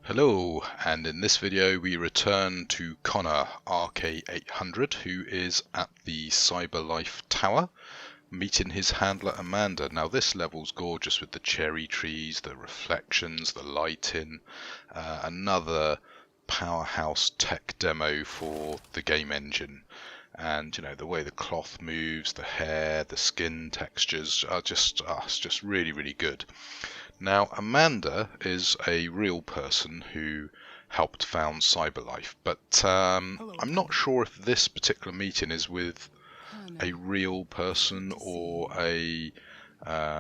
Hello, and in this video we return to Connor, RK800, who is at the Cyberlife Tower, meeting his handler Amanda. Now this level's gorgeous with the cherry trees, the reflections, the lighting, another powerhouse tech demo for the game engine. And you know, the way the cloth moves, the hair, the skin textures are just really good. Now, Amanda is a real person who helped found Cyberlife, but I'm not sure if this particular meeting is with a real person or a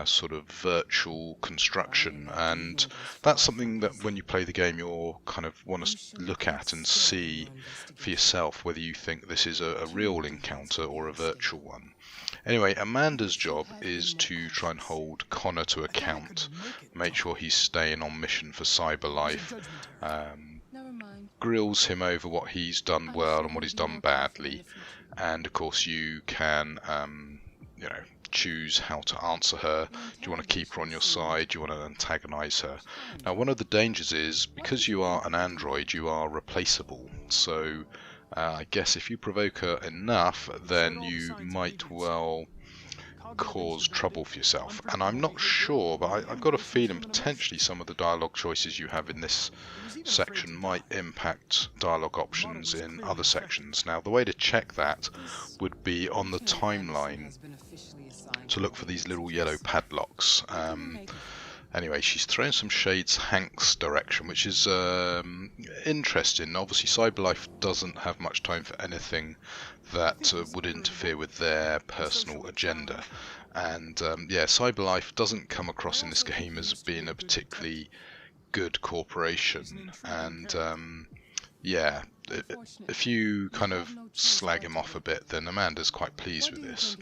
sort of virtual construction, and that's something that when you play the game you'll kind of want to look at and see for yourself whether you think this is a real encounter or a virtual one. Anyway, Amanda's job is to try and hold Connor to account, make sure he's staying on mission for Cyberlife, grills him over what he's done well and what he's done badly, and of course you can choose how to answer her. Do you want to keep her on your side? Do you want to antagonize her? Now, one of the dangers is, because you are an android, you are replaceable. So I guess if you provoke her enough, then you might well cause trouble for yourself. And I'm not sure, but I've got a feeling potentially some of the dialogue choices you have in this section might impact dialogue options in other sections. Now, the way to check that would be on the timeline to look for these little yellow padlocks. Anyway, she's thrown some shades Hank's direction, which is interesting. Obviously, Cyberlife doesn't have much time for anything that would interfere with their personal agenda. And yeah, Cyberlife doesn't come across in this game as being a particularly good corporation. And yeah, if you kind of slag him off a bit, then Amanda's quite pleased with this.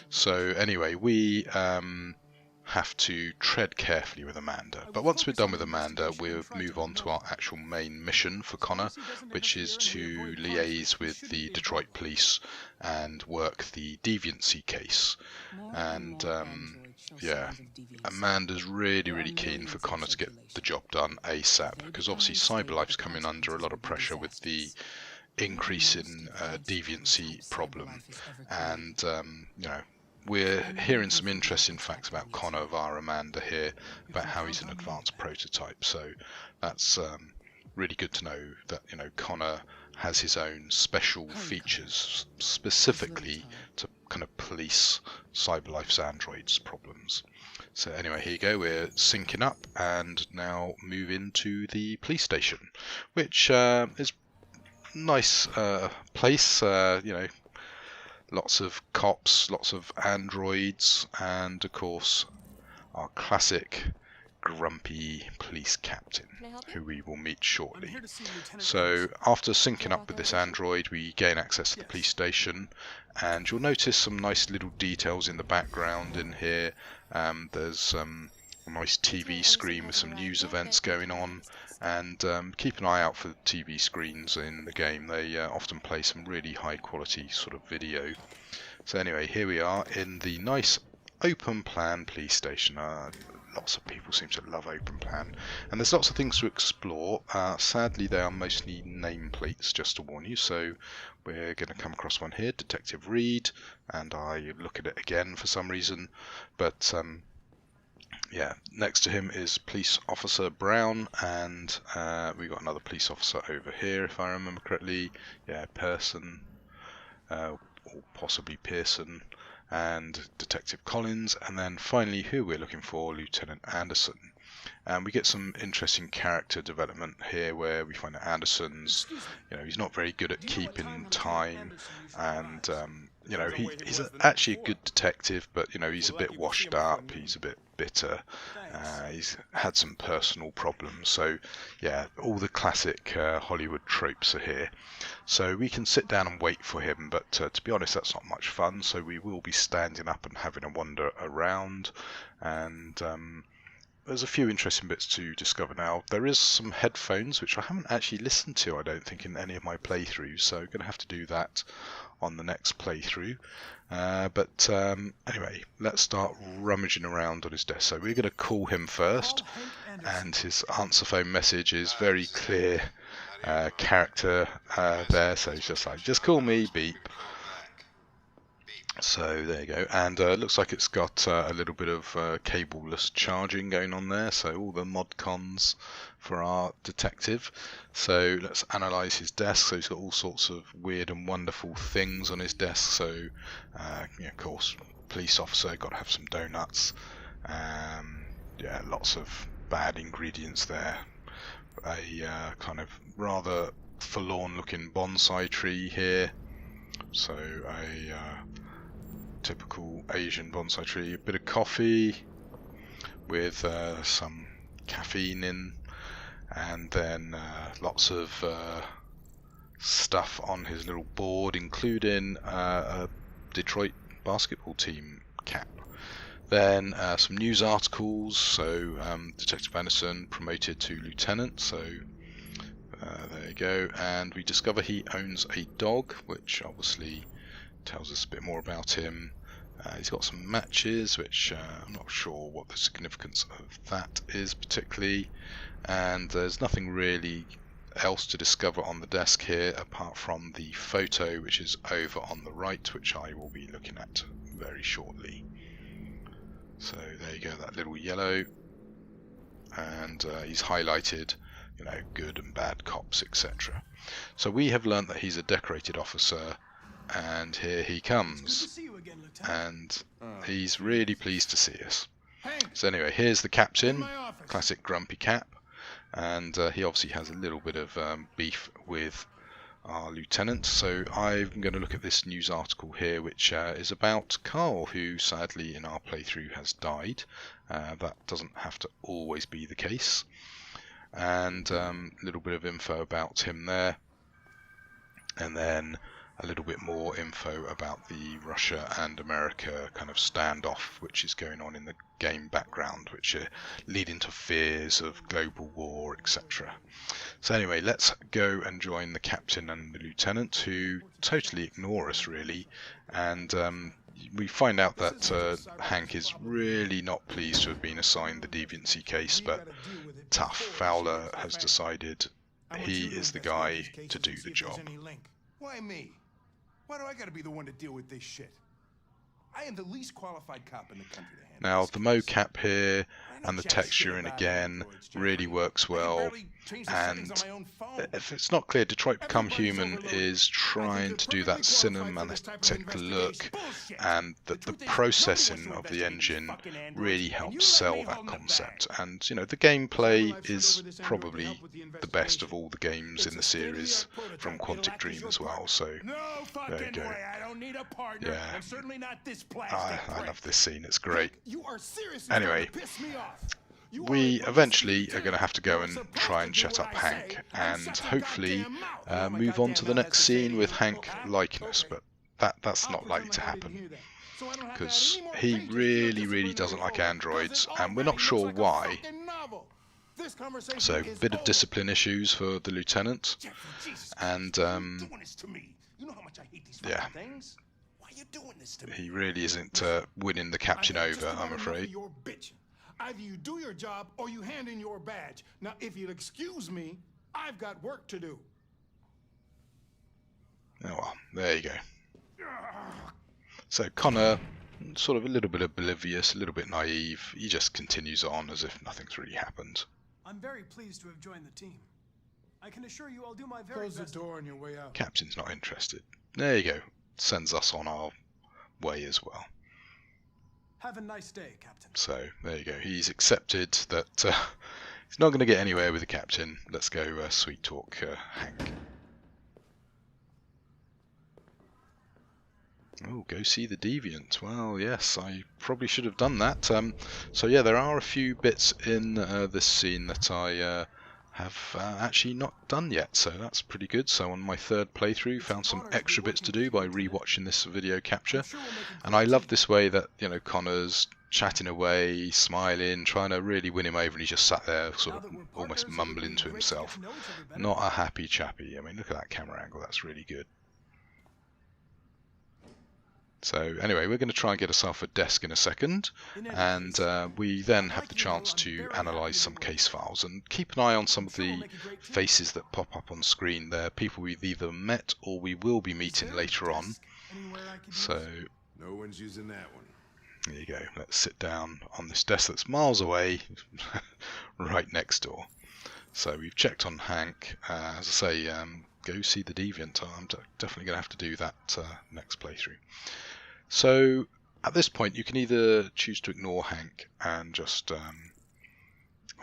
So anyway, we have to tread carefully with Amanda. But once we're done with Amanda, we'll move on to our actual main mission for Connor, which is to liaise with the Detroit police and work the deviancy case. And yeah, Amanda's really keen for Connor to get the job done ASAP, because obviously Cyberlife's coming under a lot of pressure with the increase in deviancy problem. And you know, we're hearing some interesting facts about Connor via Amanda here, about how he's an advanced prototype. So that's really good to know that, you know, Connor has his own special features specifically to kind of police Cyberlife's androids' problems. So anyway, here you go, we're syncing up and now move into the police station, which is a nice place, you know, lots of cops, lots of androids, and of course our classic grumpy police captain, who we will meet shortly. So after syncing up with this android, we gain access to the police station, and you'll notice some nice little details in the background in here. There's a nice TV screen with some news events going on, and keep an eye out for the TV screens in the game. They often play some really high quality sort of video. So anyway, here we are in the nice open plan police station. Lots of people seem to love open plan, and there's lots of things to explore. Sadly, they are mostly nameplates, just to warn you. So we're going to come across one here, Detective Reed, and I look at it again for some reason, but yeah, next to him is Police Officer Brown, and we've got another police officer over here, if I remember correctly. Yeah, Pearson, or possibly Pearson, and Detective Collins, and then finally who we're looking for, Lieutenant Anderson. And we get some interesting character development here, where we find that Anderson's, you know, he's not very good at keeping time, and you know, he's actually a good detective, but you know, he's a bit washed up, he's a bit bitter, he's had some personal problems. So yeah, all the classic Hollywood tropes are here. So we can sit down and wait for him, but to be honest, that's not much fun. So we will be standing up and having a wander around, and there's a few interesting bits to discover now. There is some headphones, which I haven't actually listened to, I don't think, in any of my playthroughs, so I'm going to have to do that on the next playthrough. But anyway, let's start rummaging around on his desk. So we're going to call him first, and his answer phone message is very clear character there, so he's just like, just call me Beep. So there you go, and looks like it's got a little bit of cableless charging going on there, so all the mod cons for our detective. So let's analyse his desk. So he's got all sorts of weird and wonderful things on his desk. So of course, police officer, got to have some donuts. Yeah, lots of bad ingredients there. A kind of rather forlorn looking bonsai tree here. So a typical Asian bonsai tree. A bit of coffee with some caffeine in, and then lots of stuff on his little board, including a Detroit basketball team cap. Then some news articles. So Detective Anderson promoted to lieutenant, so there you go. And we discover he owns a dog, which obviously tells us a bit more about him. He's got some matches, which I'm not sure what the significance of that is particularly. And there's nothing really else to discover on the desk here apart from the photo, which is over on the right, which I will be looking at very shortly. So there you go, that little yellow, and he's highlighted, good and bad cops, etc. So we have learnt that he's a decorated officer, and here he comes, and he's really pleased to see us. So anyway, here's the captain, classic grumpy cap, and he obviously has a little bit of beef with our lieutenant. So I'm going to look at this news article here, which is about Carl, who sadly in our playthrough has died. That doesn't have to always be the case. And a little bit of info about him there, and then a little bit more info about the Russia and America kind of standoff which is going on in the game background, which are leading to fears of global war, etc. So anyway, let's go and join the captain and the lieutenant, who totally ignore us really, and we find out that Hank is really not pleased to have been assigned the deviancy case, but tough Fowler has decided he is the guy to do the job. Why me? Why do I gotta be the one to deal with this shit? I am the least qualified cop in the country to handle Now the mocap here and the texturing again really works well, and if it's not clear, Detroit Become Human is trying to do that cinematic look, and that the processing of the engine really helps sell that concept. And the gameplay is probably the best of all the games in the series from Quantic Dream as well, so there you go. Yeah, I love this scene, it's great. Anyway, we eventually are going to have to go and try and shut up Hank, and hopefully move on to the next scene with Hank liking us, but that's not likely to happen, because he really doesn't like androids, and we're not sure why. So, a bit of discipline issues for the lieutenant, and yeah, he really isn't winning the captain over, I'm afraid. Either you do your job or you hand in your badge. Now, if you'll excuse me, I've got work to do. Oh well, there you go. So Connor, sort of a little bit oblivious, a little bit naive, he just continues on as if nothing's really happened. I'm very pleased to have joined the team. I can assure you I'll do my very best. Close the door on your way out. Captain's not interested. There you go. Sends us on our way as well. Have a nice day, Captain. So, there you go. He's accepted that he's not going to get anywhere with the captain. Let's go sweet talk Hank. Oh, go see the Deviant. Well, yes, I probably should have done that. So yeah, there are a few bits in this scene that I have actually not done yet, so that's pretty good. So on my third playthrough, found some extra bits to do by rewatching this video capture, and I love this way that Connor's chatting away, smiling, trying to really win him over, and he just sat there sort of almost mumbling to himself. Not a happy chappy. I mean, look at that camera angle, that's really good. So anyway, we're going to try and get ourselves a desk in a second, and we then have the chance to analyse some case files and keep an eye on some of the faces that pop up on screen. They're people we've either met or we will be meeting later on. So no one's using that one. There you go. Let's sit down on this desk that's miles away, right next door. So we've checked on Hank. As I say, go see the Deviant. I'm definitely going to have to do that next playthrough. So at this point you can either choose to ignore Hank and just well,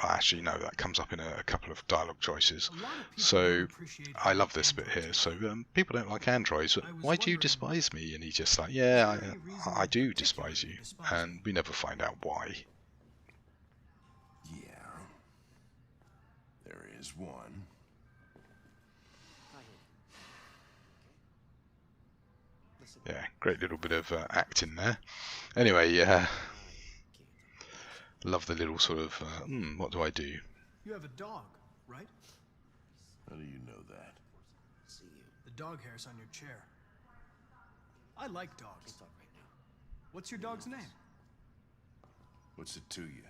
actually no, that comes up in a couple of dialogue choices. So I love this bit here. So people don't like androids, but why do you despise me? And he's just like, yeah, I do despise you, and we never find out why. Yeah, there is one. Yeah, great little bit of acting there. Anyway, love the little sort of, what do I do? You have a dog, right? How do you know that? The dog hair's on your chair. I like dogs. What's your dog's name? What's it to you?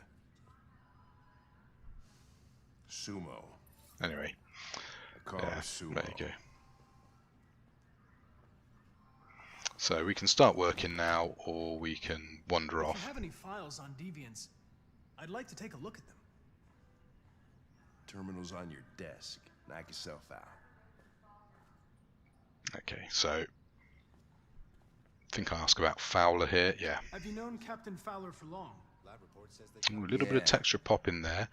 Sumo. Anyway, I call her Sumo. there you go. So we can start working now, or we can wander If off. you have any files on deviants, I'd like to take a look at them. Terminal's on your desk. Knock yourself out. Okay, so I think I ask about Fowler here. Yeah. Have you known Captain Fowler for long? Ooh, a little bit of texture pop in there.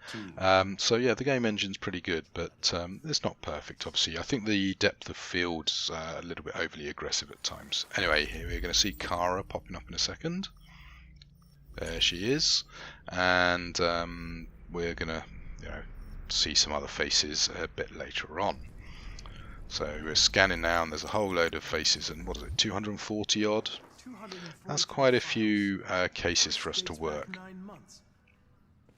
So yeah, the game engine's pretty good, but it's not perfect, obviously. I think the depth of field's a little bit overly aggressive at times. Anyway, here we're going to see Kara popping up in a second. There she is, and we're going to, see some other faces a bit later on. So we're scanning now, and there's a whole load of faces, and what is it, 240 odd? That's quite a few cases for us to work. 9 months.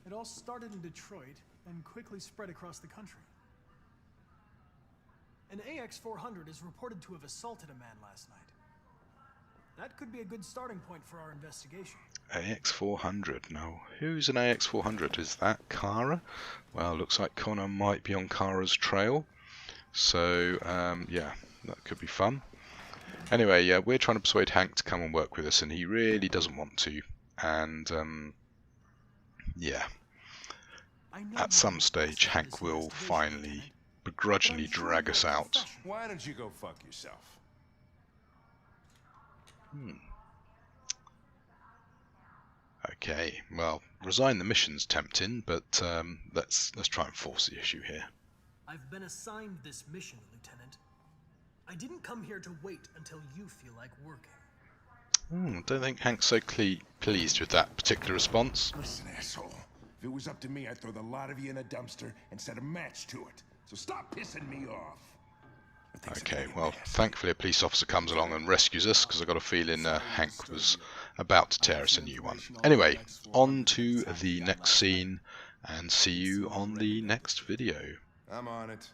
It all started in Detroit and quickly spread across the country. An AX-400 is reported to have assaulted a man last night. That could be a good starting point for our investigation. AX-400. Now, who's an AX-400? Is that Kara? Well, looks like Connor might be on Kara's trail. So, yeah, that could be fun. Anyway, yeah, we're trying to persuade Hank to come and work with us, and he really doesn't want to. And, yeah, at some stage, Hank will finally begrudgingly drag us out. Why don't you go fuck yourself? Okay, well, resign the mission's tempting, but let's try and force the issue here. I've been assigned this mission, Lieutenant. I didn't come here to wait until you feel like working. Don't think Hank's so pleased with that particular response. Listen, asshole. If it was up to me, I'd throw the lot of you in a dumpster and set a match to it. So stop pissing me off. Okay, well, thankfully a police officer comes along and rescues us, because I've got a feeling Hank was about to tear us a new one. Anyway, on to the next scene, and see you on the next video. I'm on it.